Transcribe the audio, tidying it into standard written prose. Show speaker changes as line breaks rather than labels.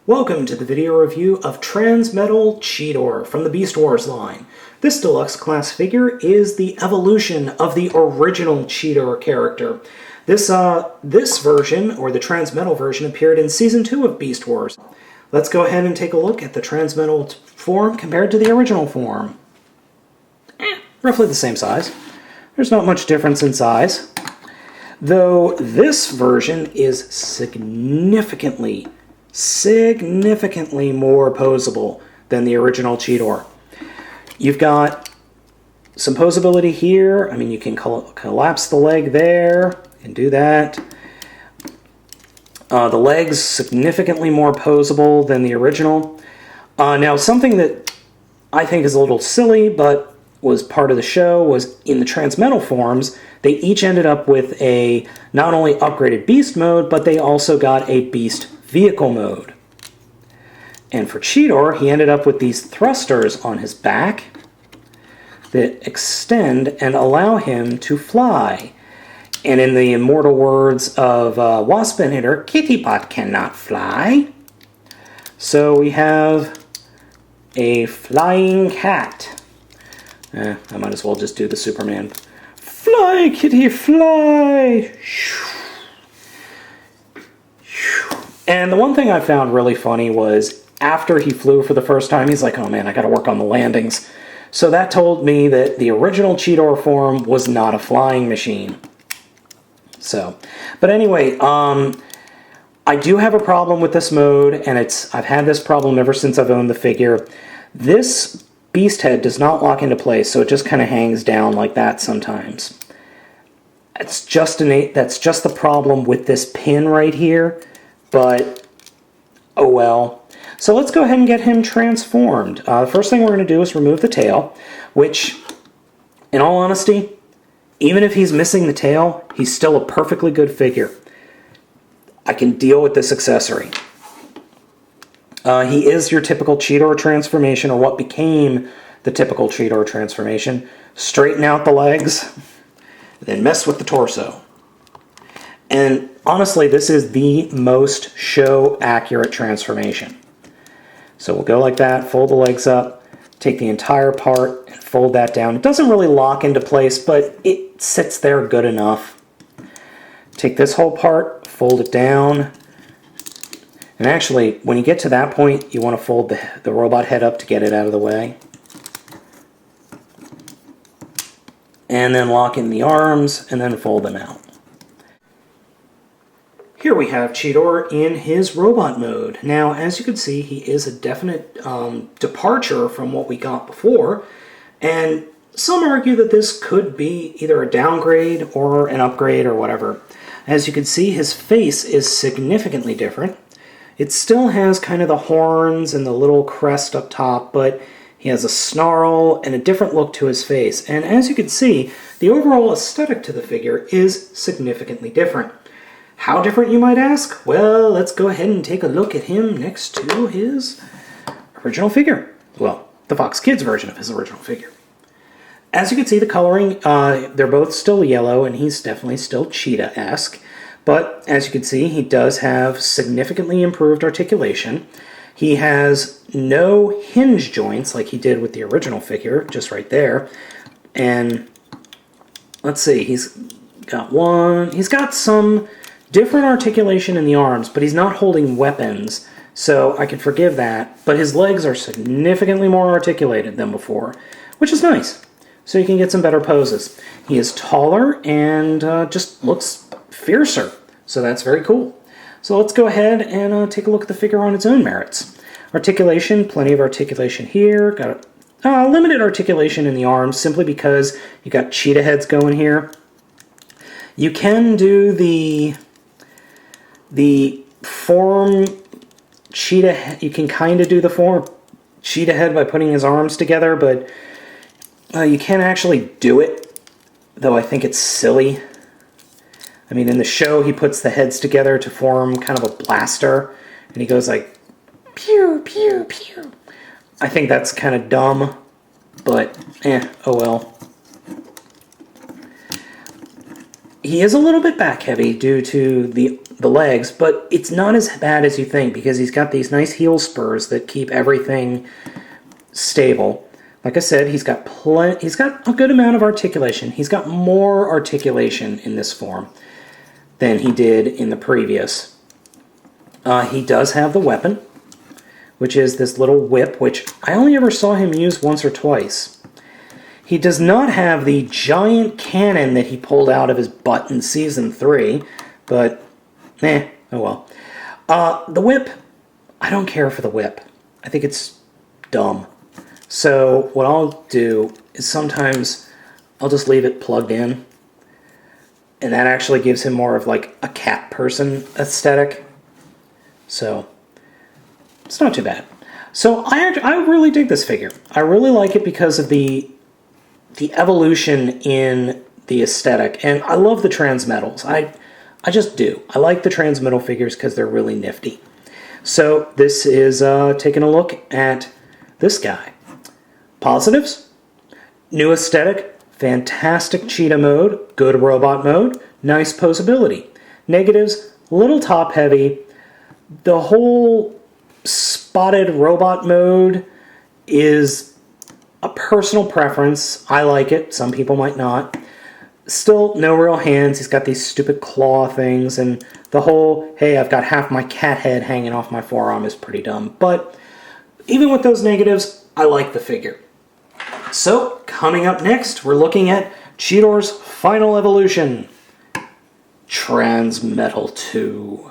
Welcome to the video review of Transmetal Cheetor from the Beast Wars line. This deluxe class figure is the evolution of the original Cheetor character. This version, or the Transmetal version, appeared in Season 2 of Beast Wars. Let's go ahead and take a look at the Transmetal form compared to the original form. Roughly the same size. There's not much difference in size, though this version is significantly more posable than the original Cheetor. You've got some posability here. I mean, you can collapse the leg there. You can do that. The leg's significantly more posable than the original. Now, something that I think is a little silly, but was part of the show, was in the Transmetal forms, they each ended up with a not only upgraded Beast mode, but they also got a Beast vehicle mode. And for Cheetor, he ended up with these thrusters on his back that extend and allow him to fly. And in the immortal words of Waspinator, Kittybot cannot fly. So we have a flying cat. I might as well just do the Superman. Fly, kitty, fly! And the one thing I found really funny was after he flew for the first time, he's like, oh man, I gotta work on the landings. So that told me that the original Cheetor form was not a flying machine. So, but anyway, I do have a problem with this mode, and I've had this problem ever since I've owned the figure. This beast head does not lock into place, so it just kind of hangs down like that sometimes. That's just the problem with this pin right here, but oh well. So let's go ahead and get him transformed. The first thing we're going to do is remove the tail, which, in all honesty, even if he's missing the tail, he's still a perfectly good figure. I can deal with this accessory. He is your typical Cheetor transformation, or what became the typical Cheetor transformation. Straighten out the legs, then mess with the torso. And honestly, this is the most show-accurate transformation. So we'll go like that, fold the legs up, take the entire part, and fold that down. It doesn't really lock into place, but it sits there good enough. Take this whole part, fold it down. And actually, when you get to that point, you want to fold the robot head up to get it out of the way. And then lock in the arms, and then fold them out. Here we have Cheetor in his robot mode. Now, as you can see, he is a definite departure from what we got before, and some argue that this could be either a downgrade or an upgrade or whatever. As you can see, his face is significantly different. It still has kind of the horns and the little crest up top, but he has a snarl and a different look to his face. And as you can see, the overall aesthetic to the figure is significantly different. How different, you might ask? Well, let's go ahead and take a look at him next to his original figure. Well, the Fox Kids version of his original figure. As you can see, the coloring, they're both still yellow, and he's definitely still cheetah-esque. But as you can see, he does have significantly improved articulation. He has no hinge joints like he did with the original figure, just right there. And let's see, he's got some different articulation in the arms, but he's not holding weapons, so I can forgive that. But his legs are significantly more articulated than before, which is nice. So you can get some better poses. He is taller and just looks fiercer, so that's very cool. So let's go ahead and take a look at the figure on its own merits. Articulation, plenty of articulation here. Got limited articulation in the arms, simply because you got cheetah heads going here. You can do the form cheetah. You can kind of do the form cheetah head by putting his arms together, but you can't actually do it, though I think it's silly. I mean, in the show, he puts the heads together to form kind of a blaster, and he goes like, pew, pew, pew. I think that's kind of dumb, but oh well. He is a little bit back heavy due to the legs, but it's not as bad as you think because he's got these nice heel spurs that keep everything stable. Like I said, he's got a good amount of articulation. He's got more articulation in this form than he did in the previous. He does have the weapon, which is this little whip, which I only ever saw him use once or twice. He does not have the giant cannon that he pulled out of his butt in Season 3, but oh well. The whip, I don't care for the whip. I think it's dumb. So what I'll do is sometimes I'll just leave it plugged in, and that actually gives him more of like a cat person aesthetic. So it's not too bad. So I really dig this figure. I really like it because of the evolution in the aesthetic, and I love the Transmetals. I just do. I like the Transmetal figures because they're really nifty. So this is taking a look at this guy. Positives: new aesthetic, fantastic cheetah mode, good robot mode, nice posability. Negatives: little top heavy. The whole spotted robot mode is a personal preference. I like it. Some people might not. Still, no real hands. He's got these stupid claw things, and the whole, hey, I've got half my cat head hanging off my forearm is pretty dumb. But even with those negatives, I like the figure. So, coming up next, we're looking at Cheetor's final evolution, Transmetal 2.